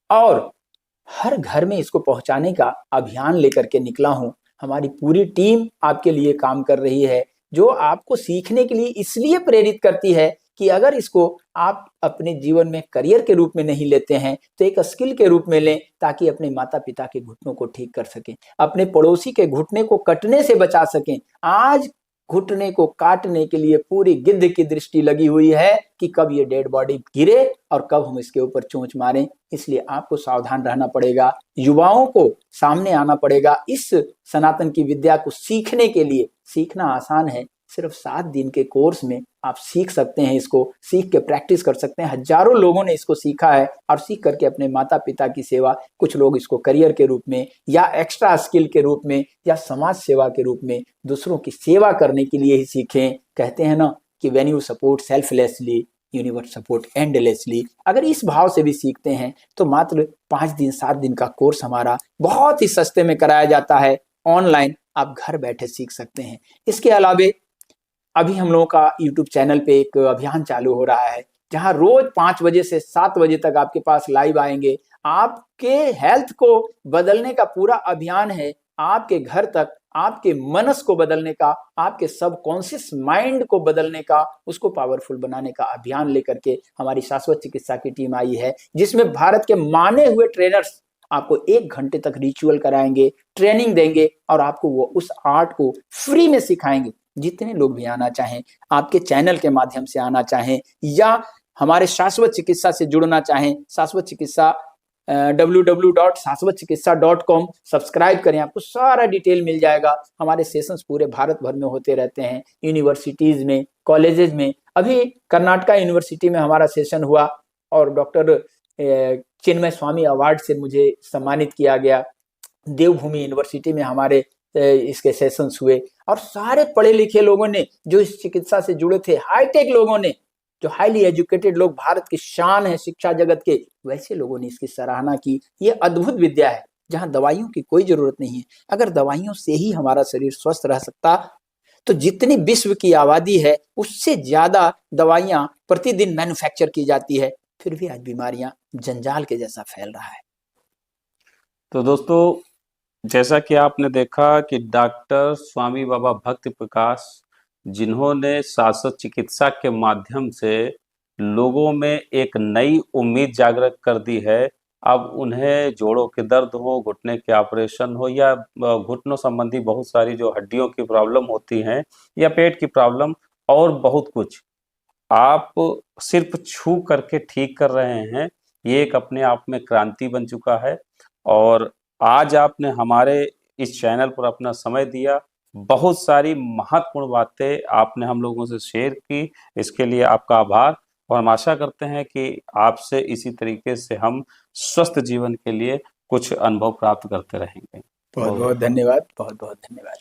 और हर घर में इसको पहुंचाने का अभियान लेकर के निकला हूं। हमारी पूरी टीम आपके लिए काम कर रही है, जो आपको सीखने के लिए इसलिए प्रेरित करती है कि अगर इसको आप अपने जीवन में करियर के रूप में नहीं लेते हैं तो एक स्किल के रूप में लें, ताकि अपने माता पिता के घुटनों को ठीक कर सकें, अपने पड़ोसी के घुटने को कटने से बचा सकें। आज घुटने को काटने के लिए पूरी गिद्ध की दृष्टि लगी हुई है कि कब ये डेड बॉडी गिरे और कब हम इसके ऊपर चोंच मारें। इसलिए आपको सावधान रहना पड़ेगा, युवाओं को सामने आना पड़ेगा। इस सनातन की विद्या को सीखने के लिए, सीखना आसान है, सिर्फ 7 दिन के कोर्स में आप सीख सकते हैं। इसको सीख के प्रैक्टिस कर सकते हैं। हजारों लोगों ने इसको सीखा है और सीख करके अपने माता पिता की सेवा, कुछ लोग इसको करियर के रूप में या एक्स्ट्रा स्किल के रूप में या समाज सेवा के रूप में दूसरों की सेवा करने के लिए ही सीखें। कहते हैं ना कि when you support selflessly universe support endlessly. अगर इस भाव से भी सीखते हैं तो मात्र 5 दिन 7 दिन का कोर्स हमारा बहुत ही सस्ते में कराया जाता है। ऑनलाइन आप घर बैठे सीख सकते हैं। इसके अलावे अभी हम लोगों का YouTube चैनल पे एक अभियान चालू हो रहा है, जहां रोज 5 बजे से 7 बजे तक आपके पास लाइव आएंगे। आपके हेल्थ को बदलने का पूरा अभियान है, आपके घर तक आपके मनस को बदलने का, आपके सबकॉन्शियस माइंड को बदलने का, उसको पावरफुल बनाने का अभियान लेकर के हमारी शाश्वत चिकित्सा की टीम आई है, जिसमें भारत के माने हुए ट्रेनर्स आपको 1 घंटे तक रिचुअल कराएंगे, ट्रेनिंग देंगे और आपको वो उस आर्ट को फ्री में सिखाएंगे। जितने लोग भी आना चाहें, आपके चैनल के माध्यम से आना चाहें या हमारे शाश्वत चिकित्सा से जुड़ना चाहें, शाश्वत चिकित्सा www.shashwatchikitsa.com सब्सक्राइब करें, आपको सारा डिटेल मिल जाएगा। हमारे सेशंस पूरे भारत भर में होते रहते हैं, यूनिवर्सिटीज में, कॉलेजेस में। अभी कर्नाटका यूनिवर्सिटी में हमारा सेशन हुआ और डॉक्टर चिन्मय स्वामी अवार्ड से मुझे सम्मानित किया गया। देवभूमि यूनिवर्सिटी में हमारे इसके सेशंस हुए और सारे पढ़े लिखे लोगों ने, जो इस चिकित्सा से जुड़े थे, हाईटेक लोगों ने, जो हाईली एजुकेटेड लोग, भारत की शान है शिक्षा जगत के, वैसे लोगों ने इसकी सराहना की। ये अद्भुत विद्या है जहां दवाइयों की कोई जरूरत नहीं है। अगर दवाइयों से ही हमारा शरीर स्वस्थ रह सकता तो जितनी विश्व की आबादी है उससे ज्यादा दवाइयां प्रतिदिन मैन्युफैक्चर की जाती है, फिर भी आज बीमारियां जंजाल के जैसा फैल रहा है। तो दोस्तों, जैसा कि आपने देखा कि डॉक्टर स्वामी बाबा भक्ति प्रकाश, जिन्होंने शाश्वत चिकित्सा के माध्यम से लोगों में एक नई उम्मीद जागृत कर दी है। अब उन्हें जोड़ों के दर्द हो, घुटने के ऑपरेशन हो या घुटनों संबंधी बहुत सारी जो हड्डियों की प्रॉब्लम होती हैं या पेट की प्रॉब्लम और बहुत कुछ, आप सिर्फ छू करके ठीक कर रहे हैं। ये एक अपने आप में क्रांति बन चुका है और आज आपने हमारे इस चैनल पर अपना समय दिया, बहुत सारी महत्वपूर्ण बातें आपने हम लोगों से शेयर की, इसके लिए आपका आभार। और हम आशा करते हैं कि आपसे इसी तरीके से हम स्वस्थ जीवन के लिए कुछ अनुभव प्राप्त करते रहेंगे। बहुत बहुत धन्यवाद, बहुत बहुत धन्यवाद।